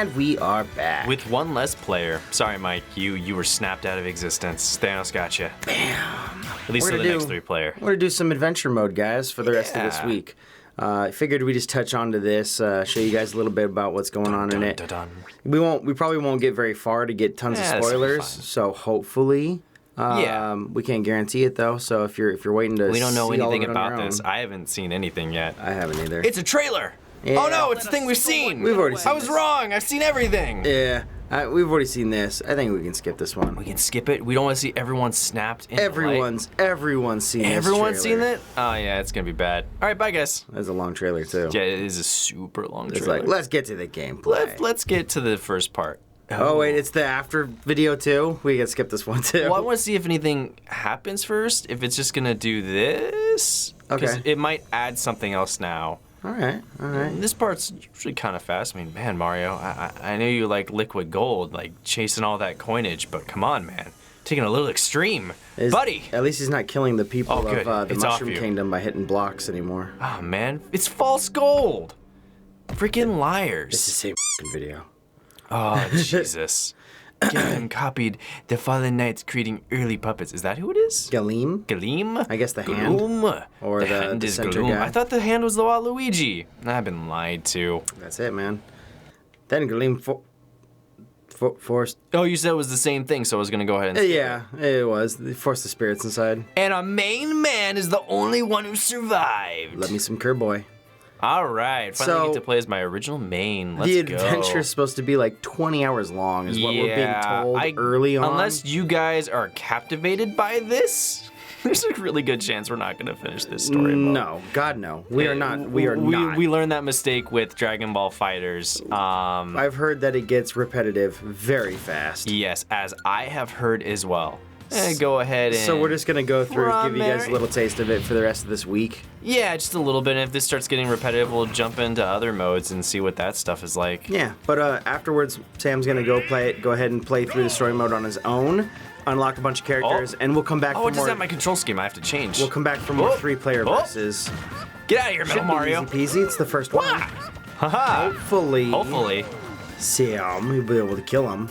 And we are back. With one less player. Sorry, Mike. You were snapped out of existence. Thanos got you. Bam. At least for the next 3 player. We're going to do some adventure mode, guys, for the rest of this week. I figured we'd just touch onto this, show you guys a little bit about what's going on in it. We probably won't get very far to get tons of spoilers, so hopefully... we can't guarantee it though. So if you're waiting to, we don't know see anything about this. I haven't seen anything yet. I haven't either. It's a trailer. Yeah. Oh no, it's a thing we've seen. We've already seen. I was wrong. I've seen everything. Yeah, we've already seen this. I think we can skip this one. We can skip it. We don't want to see everyone snapped. Everyone's seen. Everyone's this seen it. Oh yeah, it's gonna be bad. All right, bye guys. That's a long trailer too. Yeah, it is a super long trailer. It's like, let's get to the gameplay. Let's get to the first part. Oh wait, it's the after video too? We gotta skip this one too. Well, I want to see if anything happens first, if it's just gonna do this. Okay. It might add something else now. Alright. This part's usually kind of fast. I mean, man, Mario, I know you like liquid gold, like chasing all that coinage, but come on, man. Taking a little extreme. Buddy! At least he's not killing the people of the It's Mushroom Kingdom by hitting blocks anymore. Oh, man. It's false gold! Freaking liars. It's the same video. Oh, Jesus. Galen copied the Fallen Knights creating early puppets. Is that who it is? Galeem? Galeem? I guess the hand. Gloom. Or the hand is center Gloom. guy. I thought the hand was Luigi. I've been lied to. That's it, man. Then Galeem forced... Oh, you said it was the same thing, so I was going to go ahead and skip Yeah, it was. They forced the spirits inside. And our main man is the only one who survived. Let me some Kirby. All right, finally get to play as my original main. Let's go. go. The adventure is supposed to be like 20 hours long, is what we're being told early on. Unless you guys are captivated by this, there's a really good chance we're not going to finish this story mode. No, God no. We are not. We are not. We learned that mistake with Dragon Ball Fighters. I've heard that it gets repetitive very fast. Yes, as I have heard as well. Go ahead and... So we're just going to go through, give you guys a little taste of it for the rest of this week. Yeah, just a little bit. And if this starts getting repetitive, we'll jump into other modes and see what that stuff is like. Yeah, but afterwards, Sam's going to go ahead and play through the story mode on his own, unlock a bunch of characters, and we'll come back for more... Oh, it does have my control scheme. I have to change. We'll come back for more 3-player versus... Get out of here, Metal Mario. Easy peasy. It's the first one. Haha. Hopefully. Sam, we'll be able to kill him.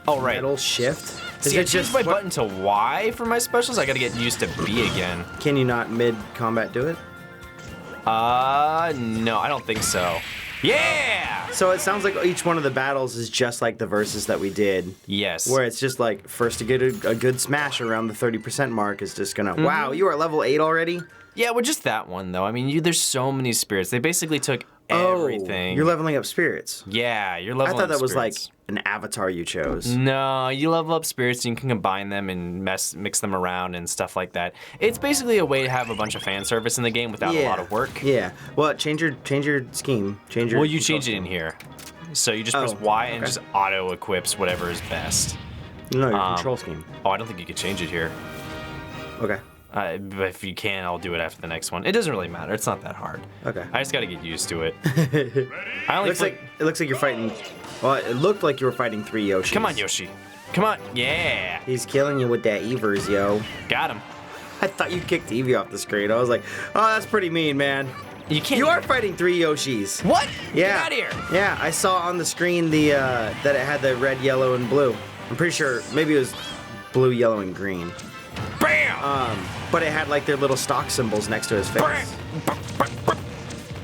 Oh, right. Metal shift. See, I changed my button to Y for my specials. I gotta get used to B again. Can you not mid-combat do it? No, I don't think so. Yeah! So it sounds like each one of the battles is just like the verses that we did. Yes. Where it's just like, first to get a good smash around the 30% mark is just gonna, wow, you are level 8 already? Yeah, well, just that one, though. I mean, there's so many spirits. They basically took everything. You're leveling up spirits. Yeah, you're leveling up I thought that was like spirits. an avatar you chose. No, you level up spirits and you can combine them and mix them around and stuff like that. It's basically a way to have a bunch of fan service in the game without a lot of work. Yeah. Well, change your scheme. Well, you change it in here. So you just press Y and just auto equips whatever is best. No, your control scheme. Oh, I don't think you could change it here. Okay. But if you can, I'll do it after the next one. It doesn't really matter. It's not that hard. Okay. I just got to get used to it. It looks like you're fighting. Well, it looked like you were fighting 3 Yoshis. Come on, Yoshi. Come on. Yeah. He's killing you with that Evers, yo. Got him. I thought you kicked Eevee off the screen. I was like, oh, that's pretty mean, man. You can't. You are fighting 3 Yoshis. What? Yeah. Get out of here. Yeah, I saw on the screen that it had the red, yellow, and blue. I'm pretty sure maybe it was blue, yellow, and green. Bam! But it had like their little stock symbols next to his face. Bam!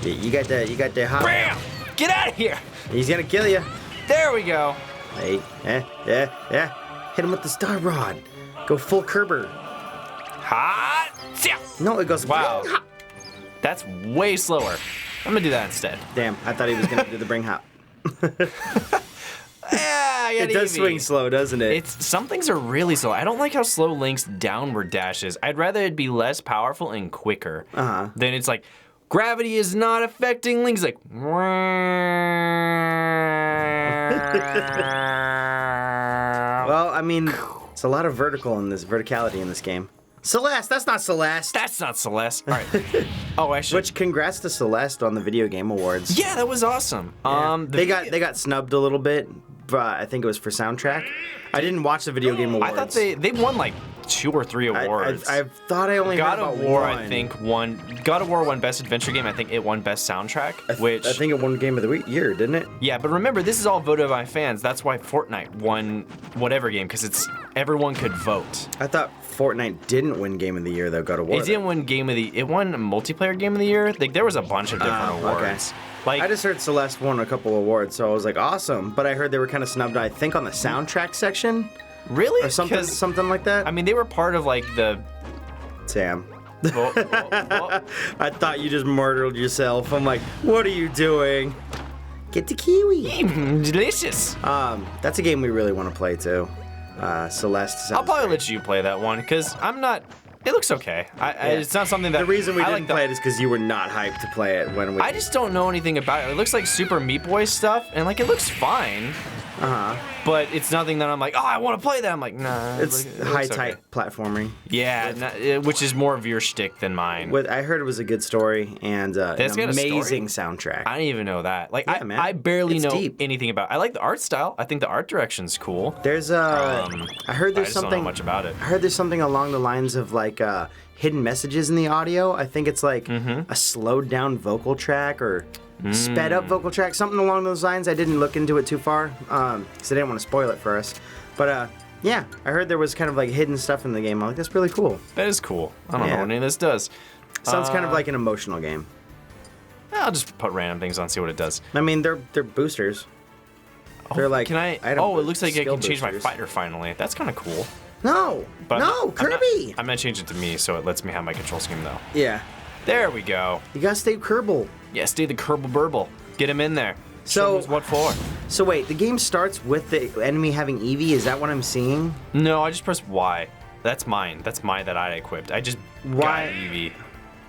Yeah, you got that hot. Bam! Get out of here! He's gonna kill you. There we go. Hey, yeah. Hit him with the star rod. Go full Kirby. Hot! No, it goes. Wow. That's way slower. I'm gonna do that instead. Damn, I thought he was gonna do the bring hop. Yeah, it does swing slow, doesn't it? Some things are really slow. I don't like how slow Link's downward dash is. I'd rather it be less powerful and quicker. Then it's like, gravity is not affecting Link's like. Well, I mean, it's a lot of verticality in this game. Celeste, that's not Celeste. That's not Celeste. All right. Oh, I should. Which congrats to Celeste on the Video Game Awards. Yeah, that was awesome. Yeah. They got snubbed a little bit, but I think it was for soundtrack. I didn't watch the Video Game Awards. I thought they won like 2 or 3 awards. I thought I only heard about God of War, one. I think, won. God of War won Best Adventure Game. I think it won Best Soundtrack, which... I think it won Game of the Year, didn't it? Yeah, but remember, this is all voted by fans. That's why Fortnite won whatever game, because everyone could vote. I thought Fortnite didn't win Game of the Year, though, God of War. It didn't win Game of the... It won Multiplayer Game of the Year. Like, there was a bunch of different awards. Okay. Like, I just heard Celeste won a couple awards, so I was like, awesome. But I heard they were kind of snubbed, I think, on the soundtrack section. Really? Or something like that. I mean, they were part of, like, the... Sam. Well, I thought you just murdered yourself. I'm like, what are you doing? Get the kiwi. Delicious. That's a game we really want to play, too. Celeste. I'll probably let you play that one, because I'm not... It looks okay. It's not something that... The reason we I didn't play it is because you were not hyped to play it when we... I just don't know anything about it. It looks like Super Meat Boy stuff, and, like, it looks fine. But it's nothing that I'm like, oh, I want to play that. I'm like, nah. It's high-tech platforming. Yeah, which is more of your shtick than mine. I heard it was a good story and an amazing soundtrack. I didn't even know that. Like, Yeah, man. I barely It's know deep. anything about it. I like the art style. I think the art direction's cool. There's I heard there's I just something... don't know much about it. I heard there's something along the lines of, like, hidden messages in the audio. I think it's, like, a slowed-down vocal track or... sped up vocal track, something along those lines. I didn't look into it too far, because I didn't want to spoil it for us. But yeah, I heard there was kind of like hidden stuff in the game. I'm like, that's really cool. That is cool. I don't know what any of this does. Sounds kind of like an emotional game. I'll just put random things on, see what it does. I mean, they're boosters. They're like Can I? item Oh, it looks like I skill can change my boosters. fighter finally. That's kind of cool. No, But no, Kirby. I'm gonna change it to me, so it lets me have my control scheme though. Yeah, There we go. you gotta stay Kerbal. Yeah, stay the Kerbal Burble. Get him in there. So- Show us what for. So wait, the game starts with the enemy having Eevee. Is that what I'm seeing? No, I just press Y. That's mine. That's mine that I equipped. I just Why- got Eevee.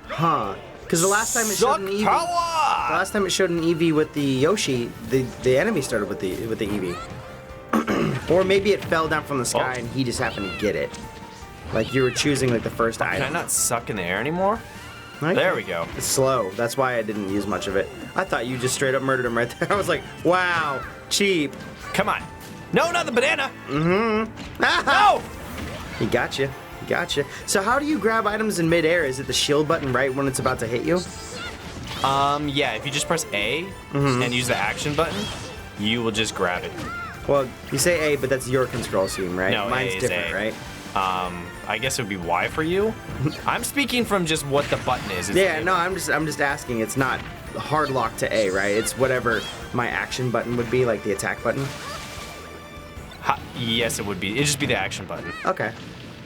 Huh? Because the last time it showed an Eevee. Power! The last time it showed an Eevee with the Yoshi, the enemy started with the Eevee. Or maybe it fell down from the sky and he just happened to get it. Like you were choosing like the first Can I item. not suck in the air anymore? Right? There we go. It's slow. That's why I didn't use much of it. I thought you just straight up murdered him right there. I was like, wow, cheap. Come on. No, not the banana. No! He got you. He got you. So how do you grab items in midair? Is it the shield button right when it's about to hit you? Yeah, if you just press A and use the action button, you will just grab it. Well, you say A, but that's your control scheme, right? No, Mine's A is different, A. right? I guess it would be Y for you. I'm speaking from just what the button is. It's Yeah, A. no, I'm just asking. It's not hard lock to A, right? It's whatever my action button would be, like the attack button. Yes, it would be. It'd just be the action button. Okay.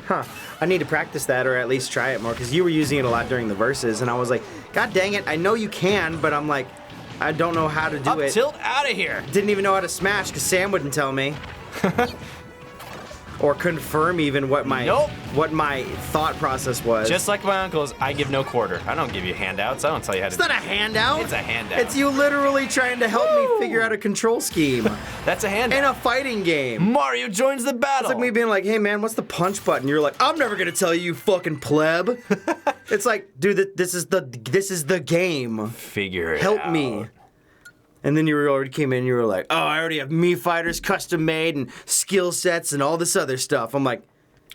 Huh. I need to practice that or at least try it more because you were using it a lot during the verses, and I was like, God dang it, I know you can, but I'm like, I don't know how to do Up it. tilt out of here. Didn't even know how to smash because Sam wouldn't tell me. Or confirm even what my thought process was. Just like my uncles, I give no quarter. I don't give you handouts. I don't tell you how to. It's not a handout. It's a handout. It's you literally trying to help me figure out a control scheme That's a handout. in a fighting game. Mario joins the battle. It's like me being like, hey man, what's the punch button? You're like, I'm never gonna tell you, you fucking pleb. It's like, dude, this is the game. Figure it Help out. me. And then you already came in, you were like, oh, I already have Mii Fighters custom made and skill sets and all this other stuff. I'm like,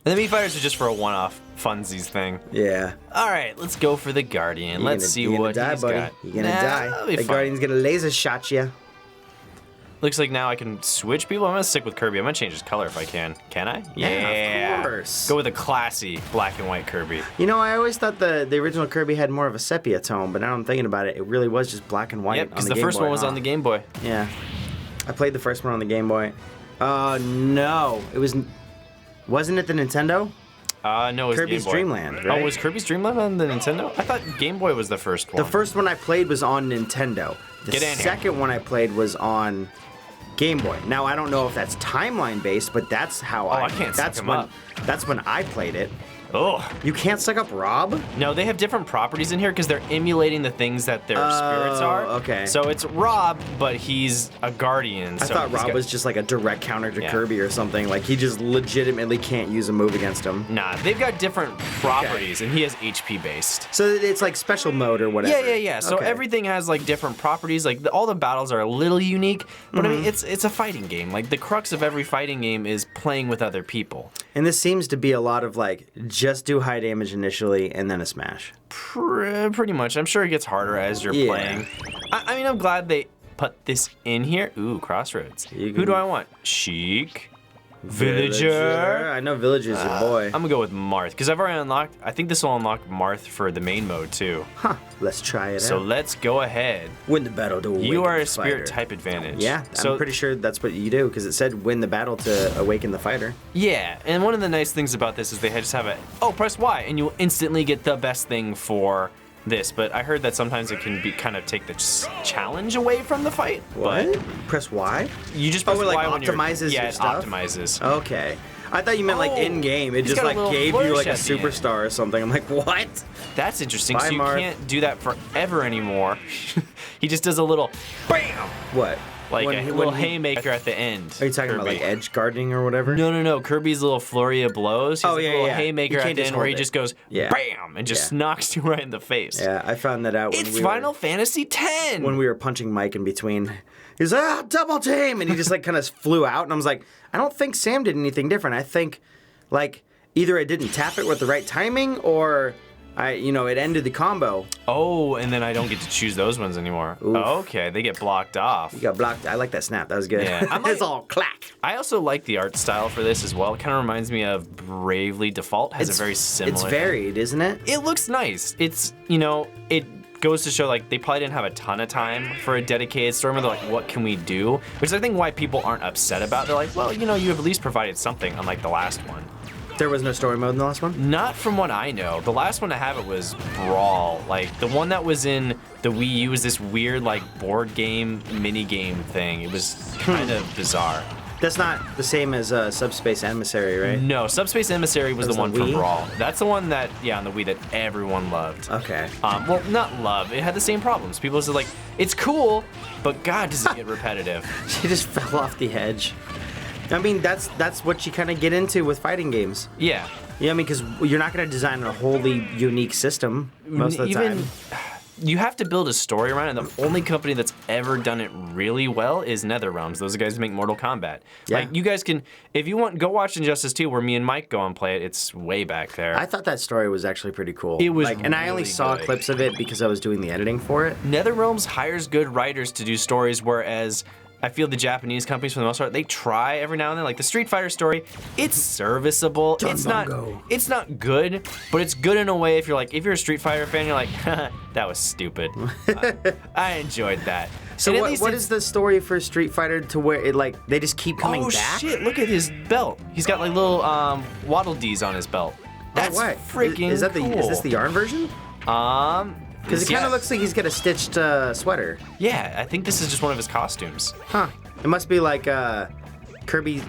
And the Mii Fighters are just for a one-off funsies thing. yeah. All right, let's go for the Guardian. Let's see what die, he's buddy. got. You're gonna That'll die. be The fun. Guardian's gonna laser shot you. Looks like now I can switch people. I'm gonna stick with Kirby. I'm gonna change his color if I can. Can I? Yeah, of course. Go with a classy black and white Kirby. You know, I always thought the original Kirby had more of a sepia tone, but now I'm thinking about it, it really was just black and white. Yep, because the first one was on the Game Boy. Yeah. I played the first one on the Game Boy. No. Wasn't it the Nintendo? No, it was Kirby's Game Boy. Dream Land, right? Oh, was Kirby's Dream Land on the Nintendo? I thought Game Boy was the first one. The first one I played was on Nintendo. The Get in here. second one I played was on Game Boy. Now I don't know if that's timeline based, but that's how I can't suck that's 'em when up. that's when I played it. Oh. You can't suck up Rob? No, they have different properties in here because they're emulating the things that their spirits are. Okay. So it's Rob, but he's a guardian. I thought Rob was just like a direct counter to Kirby or something. Like he just legitimately can't use a move against him. Nah, they've got different properties, and he has HP based. So it's like special mode or whatever. Yeah. So Okay. everything has like different properties. Like all the battles are a little unique, but I Mm-hmm. mean it's a fighting game. Like the crux of every fighting game is playing with other people. And this seems to be a lot of like, just do high damage initially and then a smash. Pretty much. I'm sure it gets harder as you're playing. I mean, I'm glad they put this in here. Ooh, Crossroads. Who do I want? Sheik. Villager. I know Villager's your boy. I'm gonna go with Marth because I've already unlocked. I think this will unlock Marth for the main mode too. Huh. Let's try it out. So let's go ahead. Win the battle to awaken You are a the spirit fighter. type advantage. Yeah, I'm pretty sure that's what you do because it said win the battle to awaken the fighter. Yeah, and one of the nice things about this is they just have press Y and you'll instantly get the best thing for this. But I heard that sometimes it can be kind of take the challenge away from the fight. What? But Press Y? you just press it like Y when you're optimizes your it stuff? optimizes. Okay. I thought you meant like in game. It he's just got a like little gave you like a flourish at the end. superstar or something. I'm like, what? That's interesting. Bye, So you Marth. can't do that forever anymore. He just does a little BAM! What? Like When a he- little when he- haymaker at the end. Are you talking about Kirby. like edge guarding or whatever? No. Kirby's little flurry of blows. He's like a little haymaker You at can't the just end where he hold it. just goes BAM! And just knocks you right in the face. Yeah, I found that out when It's Final Fantasy X! when we were punching Mike in between. He's like, double team! And he just like kind of flew out. And I was like, I don't think Sam did anything different. I think like either I didn't tap it with the right timing or it ended the combo. Oh, and then I don't get to choose those ones anymore. Oh, okay, they get blocked off. You got blocked. I like that snap. That was good. Yeah, It's all clack. I also like the art style for this as well. It kind of reminds me of Bravely Default. Has a very similar. It's varied, isn't it? It looks nice. It's, it goes to show like they probably didn't have a ton of time for a dedicated story mode. They're like, what can we do? Which is I think why people aren't upset about. They're like, well, you have at least provided something, unlike the last one. There was no story mode in the last one? Not from what I know. The last one to have it was Brawl. Like, the one that was in the Wii U was this weird, like, board game, mini game thing. It was kind of bizarre. That's not the same as Subspace Emissary, right? No, Subspace Emissary was the one for Wii? Brawl. That's the one that, on the Wii that everyone loved. Okay. Well, not love. It had the same problems. People said, like, it's cool, but God, does it get repetitive. She just fell off the edge. I mean, that's what you kind of get into with fighting games. Yeah. Yeah, I mean, because you're not going to design a wholly unique system most of the time. You have to build a story around it, and the only company that's ever done it really well is NetherRealms. Those are the guys who make Mortal Kombat. Yeah. Like, you guys can, if you want, go watch Injustice 2, where me and Mike go and play it. It's way back there. I thought that story was actually pretty cool. It was and I only really saw good. clips of it because I was doing the editing for it. NetherRealms hires good writers to do stories, whereas I feel the Japanese companies, for the most part, they try every now and then. Like the Street Fighter story, it's serviceable. It's not good, but it's good in a way. If you're a Street Fighter fan, you're like, that was stupid. I enjoyed that. So what is the story for Street Fighter to where it like they just keep coming back? Oh shit! Look at his belt. He's got like little waddle dees on his belt. That's freaking Is that cool. Is this the yarn version? Because it kind of looks like he's got a stitched sweater. Yeah, I think this is just one of his costumes. Huh. It must be like Kirby's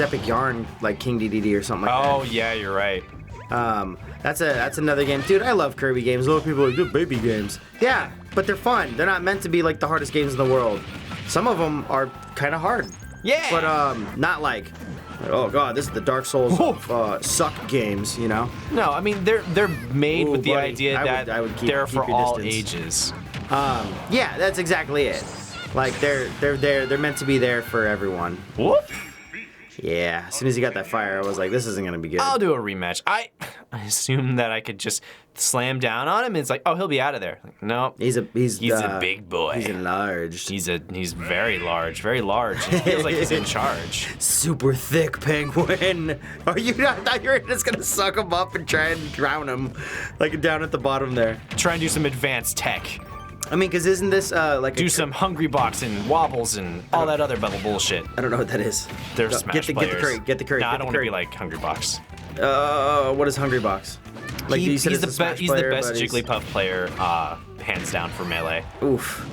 Epic Yarn, like King DDD or something like that. Oh yeah, you're right. That's another game. Dude, I love Kirby games. A lot of people are like, they're baby games. Yeah, but they're fun. They're not meant to be like the hardest games in the world. Some of them are kind of hard. Yeah. But not like, oh god, this is the Dark Souls of suck games, you know? No, I mean they're made Ooh, with the buddy, idea I that would keep they're for your all distance. ages. Yeah, that's exactly it. Like they're meant to be there for everyone. Whoop. Yeah, as soon as he got that fire, I was like, this isn't gonna be good. I'll do a rematch. I assume that I could just slam down on him and it's like, oh, he'll be out of there. Like, no. He's a big boy. He's enlarged. He's very large, very large. It feels like he's in charge. Super thick penguin. Are you? I thought you were just gonna suck him up and try and drown him, like down at the bottom there. Try and do some advanced tech. I mean, because isn't this like do some hungry box and wobbles and all that other bullshit. I don't know what that is. They're Smash players. Get the curry. No, I don't want to be like Hungry Box. What is Hungry Box? Like He's the best Jigglypuff. Jigglypuff player, hands down for Melee. Oof.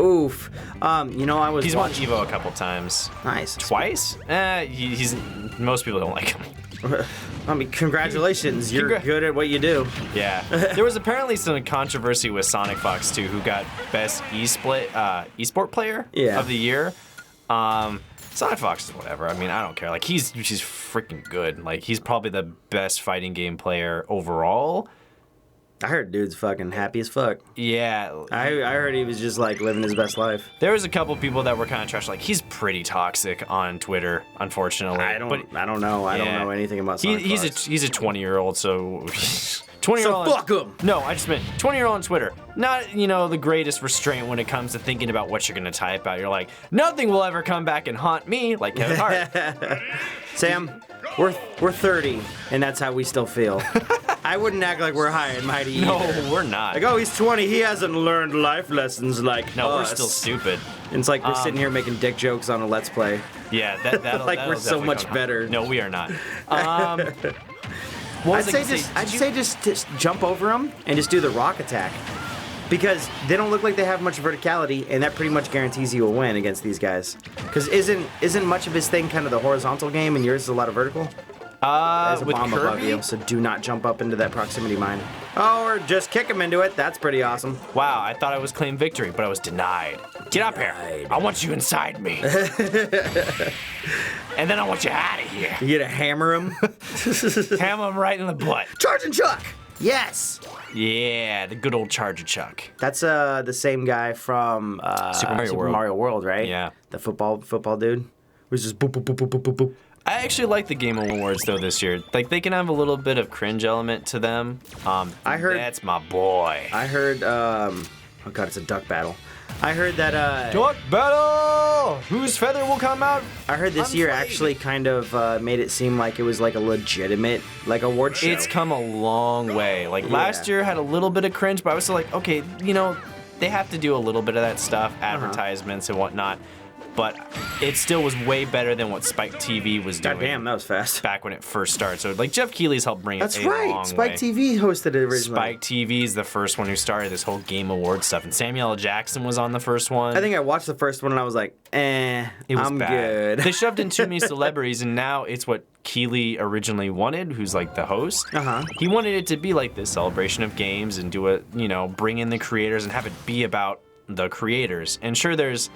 I was. He's won Evo a couple times. Nice. Twice? He's most people don't like him. I mean, congratulations. You're good at what you do. Yeah. There was apparently some controversy with Sonic Fox too, who got best esport player of the year. Sonic Fox is whatever. I mean, I don't care. Like he's freaking good. Like he's probably the best fighting game player overall. I heard dude's fucking happy as fuck. Yeah. I heard he was just like living his best life. There was a couple people that were kind of trash. Like, he's pretty toxic on Twitter, unfortunately. I don't know. I don't know anything about Sonic he's a 20-year-old, so 20-year-old. So fuck him. No, I just meant 20-year-old on Twitter. Not, the greatest restraint when it comes to thinking about what you're gonna type out. You're like, nothing will ever come back and haunt me, like Kevin Hart. Sam, we're 30, and that's how we still feel. I wouldn't act like we're high and mighty No, either. we're not. Like, oh, he's 20, he hasn't learned life lessons like No, us. we're still stupid. And it's like we're sitting here making dick jokes on a Let's Play. Yeah, that'll Like that'll we're so definitely much come better. No, we are not. I'd say just jump over them and just do the rock attack. Because they don't look like they have much verticality, and that pretty much guarantees you a win against these guys. Because isn't much of his thing kind of the horizontal game, and yours is a lot of vertical? There's a with bomb above Kirby? you, so do not jump up into that proximity mine. Oh, or just kick him into it. That's pretty awesome. Wow, I thought I was claiming victory, but I was denied. Get up here. I want you inside me. And then I want you out of here. You gotta hammer him. Hammer him right in the butt. Charge and chuck! Yes! Yeah, the good old Charger Chuck. That's the same guy from Super Mario World. right? Yeah. The football dude. Who's just boop, boop, boop, boop, boop, boop, boop. I actually like the Game Awards though this year. Like they can have a little bit of cringe element to them. I heard that's my boy. I heard oh god, it's a duck battle. I heard that Duck battle! Whose feather will come out? I heard this year unflayed? actually kind of made it seem like it was like a legitimate like award show. It's come a long way. Like last year had a little bit of cringe, but I was still like, okay, they have to do a little bit of that stuff, advertisements and whatnot. But it still was way better than what Spike TV was doing. God damn, that was fast. Back when it first started. So like Jeff Keighley's helped bring That's it a right. long Spike way. TV hosted it originally. Spike TV is the first one who started this whole Game Award stuff, and Samuel L. Jackson was on the first one. I think I watched the first one and I was like, It was I'm bad. good. They shoved in too many celebrities, and now it's what Keighley originally wanted, who's like the host. He wanted it to be like this celebration of games and do it, bring in the creators and have it be about the creators. And sure, there's,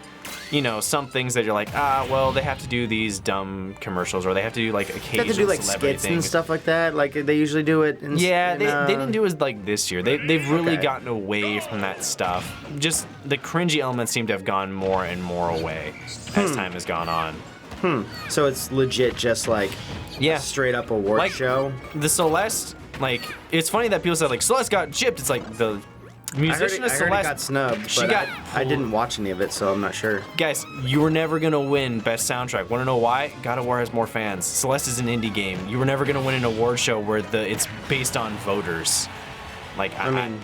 some things that you're like, well, they have to do these dumb commercials, or they have to do like occasional They have to do like celebrity skits things. and stuff like that. Like they usually do it. They didn't do it like this year. They've really Okay. gotten away from that stuff. Just the cringy elements seem to have gone more and more away as time has gone on. So it's legit, just like Yeah. straight up award show. The Celeste, it's funny that people said like Celeste got gypped. It's like the musician I of heard it Celeste got snubbed, she but got I didn't watch any of it, so I'm not sure. Guys, you were never gonna win Best Soundtrack. Want to know why? God of War has more fans. Celeste is an indie game. You were never gonna win an award show where it's based on voters. Like I mean,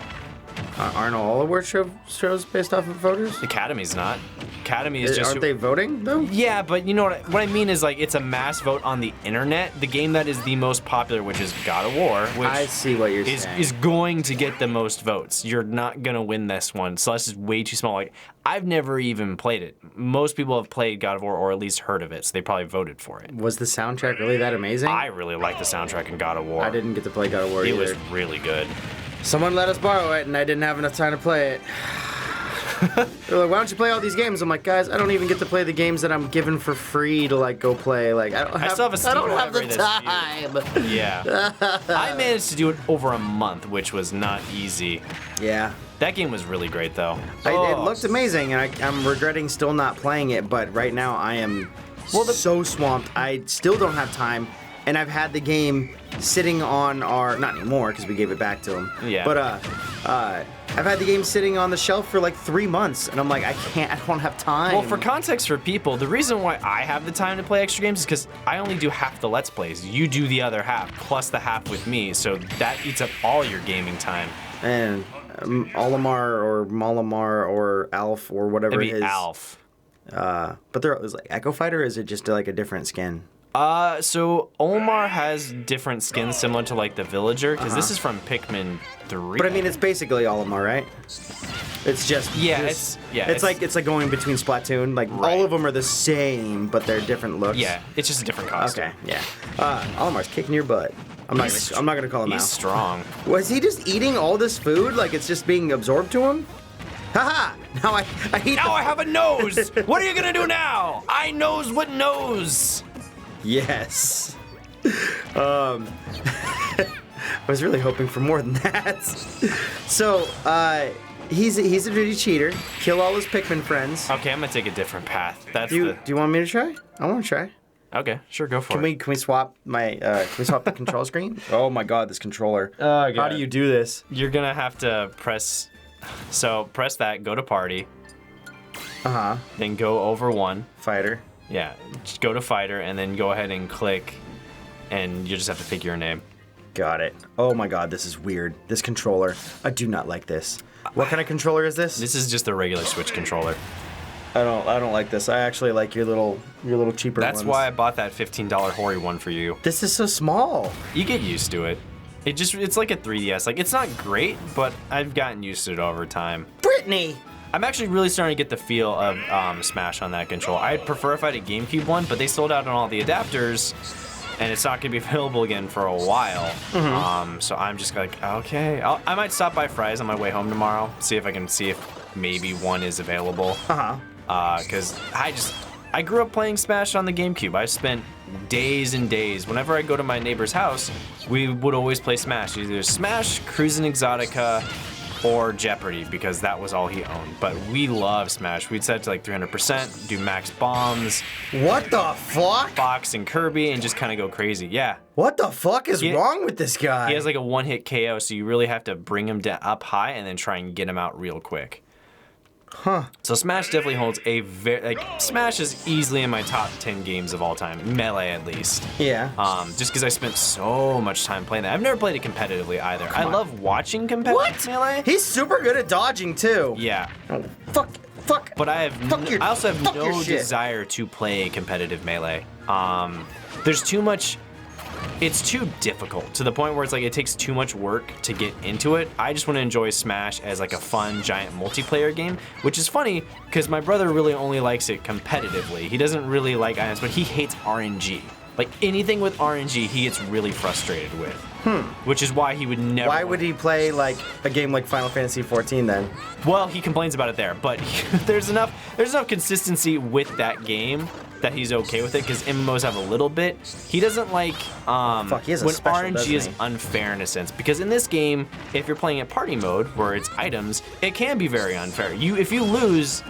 aren't all award shows based off of voters? Academy's not. Academy is just. Aren't they voting though? Yeah, but you know what I mean is like it's a mass vote on the internet. The game that is the most popular, which is God of War, which I see what you're saying. is going to get the most votes. You're not gonna win this one. Celeste is way too small. Like I've never even played it. Most people have played God of War or at least heard of it, so they probably voted for it. Was the soundtrack really that amazing? I really like the soundtrack in God of War. I didn't get to play God of War It either. was really good. Someone let us borrow it, and I didn't have enough time to play it. They're like, why don't you play all these games? I'm like, guys, I don't even get to play the games that I'm given for free to like go play. Like, I don't have the time. Yeah. I managed to do it over a month, which was not easy. Yeah. That game was really great, though. It looked amazing, and I'm regretting still not playing it, but right now I am so swamped. I still don't have time, and I've had the game sitting on our, not anymore because we gave it back to him. Yeah. But I've had the game sitting on the shelf for like 3 months, and I'm like, I don't have time. Well, for context for people, the reason why I have the time to play extra games is because I only do half the Let's Plays. You do the other half, plus the half with me, so that eats up all your gaming time. And Olimar or Malamar or Alf or whatever It'd it be is. Alf. But there was like Echo Fighter, or is it just like a different skin? So Omar has different skins similar to like the Villager, because this is from Pikmin 3. But I mean, it's basically Olimar, right? It's just it's like going between Splatoon. Like all of them are the same, but they're different looks. Yeah, it's just a different costume. Okay, yeah. Olimar's kicking your butt. I'm not gonna call him out. He's strong. Was he just eating all this food? Like it's just being absorbed to him? Haha! Now I eat. Now I have a nose. What are you gonna do now? I knows what knows. Yes. I was really hoping for more than that. So, he's a dirty cheater. Kill all his Pikmin friends. Okay, I'm gonna take a different path. Do you want me to try? I want to try. Okay, sure, go for it. Can we swap the control screen? Oh my god, this controller. Oh, God. How do you do this? You're gonna have to press that, go to party. Uh-huh. Then go over one. Fighter. Yeah, just go to fighter and then go ahead and click, and you just have to pick your name. Got it. Oh my god, this is weird. This controller. I do not like this. What kind of controller is this? This is just a regular Switch controller. I don't like this. I actually like your little cheaper ones. That's why I bought that $15 Hori one for you. This is so small. You get used to it. It's like a 3DS. Like, it's not great, but I've gotten used to it over time. Brittany! I'm actually really starting to get the feel of Smash on that controller. I'd prefer if I had a GameCube one, but they sold out on all the adapters, and it's not going to be available again for a while. Mm-hmm. So I'm just like, okay. I might stop by Fry's on my way home tomorrow, see if I can see if maybe one is available. Because I grew up playing Smash on the GameCube. I spent days and days. Whenever I go to my neighbor's house, we would always play Smash. Either Smash, Cruisin' Exotica, or Jeopardy, because that was all he owned. But we love Smash. We'd set it to like 300%, do max bombs. What the fuck? Fox and Kirby, and just kind of go crazy. Yeah. What the fuck is wrong with this guy? He has like a one-hit KO, so you really have to bring him up high and then try and get him out real quick. Huh. So Smash definitely holds a Smash is easily in my top 10 games of all time, Melee at least. Yeah. Just because I spent so much time playing that. I've never played it competitively either. I love watching competitive Melee. He's super good at dodging too. Yeah. Oh, fuck. But I also have no desire to play competitive Melee. There's too much. It's too difficult to the point where it's like it takes too much work to get into it. I just want to enjoy Smash as like a fun giant multiplayer game, which is funny because my brother really only likes it competitively. He doesn't really like items, but he hates RNG. Like anything with RNG, he gets really frustrated with. Which is why he would never. Why would he play like a game like Final Fantasy XIV then? Well, he complains about it there, but there's enough consistency with that game that he's okay with it, because MMOs have a little bit. He doesn't like he has a when special, RNG is unfair in a sense, because in this game, if you're playing at party mode where it's items, it can be very unfair. If you lose,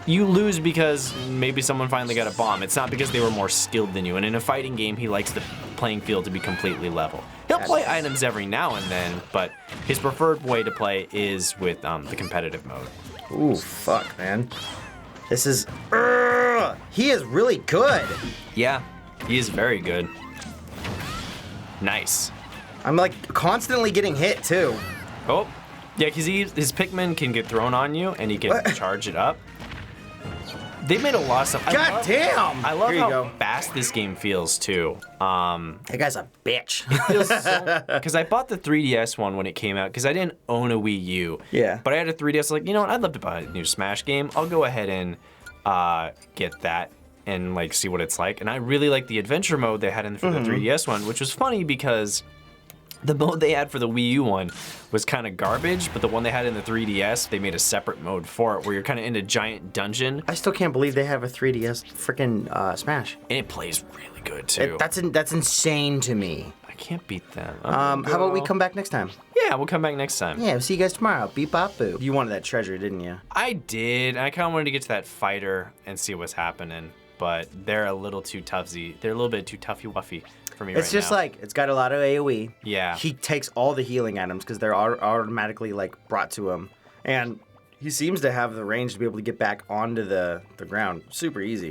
you lose because maybe someone finally got a bomb. It's not because they were more skilled than you. And in a fighting game, he likes the playing field to be completely level. He'll play items every now and then, but his preferred way to play is with the competitive mode. Ooh, fuck, man. This is... he is really good. Yeah, he is very good. Nice. I'm like constantly getting hit too. Oh, yeah, because his Pikmin can get thrown on you and he can charge it up. They made a lot of stuff. God damn! I love how fast this game feels too. That guy's a bitch. Because I bought the 3DS one when it came out because I didn't own a Wii U. Yeah. But I had a 3DS. Like, you know what? I'd love to buy a new Smash game. I'll go ahead and get that and like see what it's like. And I really like the adventure mode they had for the 3DS one, which was funny because the mode they had for the Wii U one was kind of garbage, but the one they had in the 3DS, they made a separate mode for it where you're kind of in a giant dungeon. I still can't believe they have a 3DS freaking Smash. And it plays really good too. That's insane to me. I can't beat them. How about we come back next time? Yeah, we'll come back next time. Yeah, we'll see you guys tomorrow. Beep bop boo. You wanted that treasure, didn't you? I did. I kind of wanted to get to that fighter and see what's happening, but they're a little too toughy. They're a little bit too toughy-wuffy. It's just like, it's got a lot of AoE. Yeah. He takes all the healing items because they're automatically like brought to him. And he seems to have the range to be able to get back onto the ground super easy.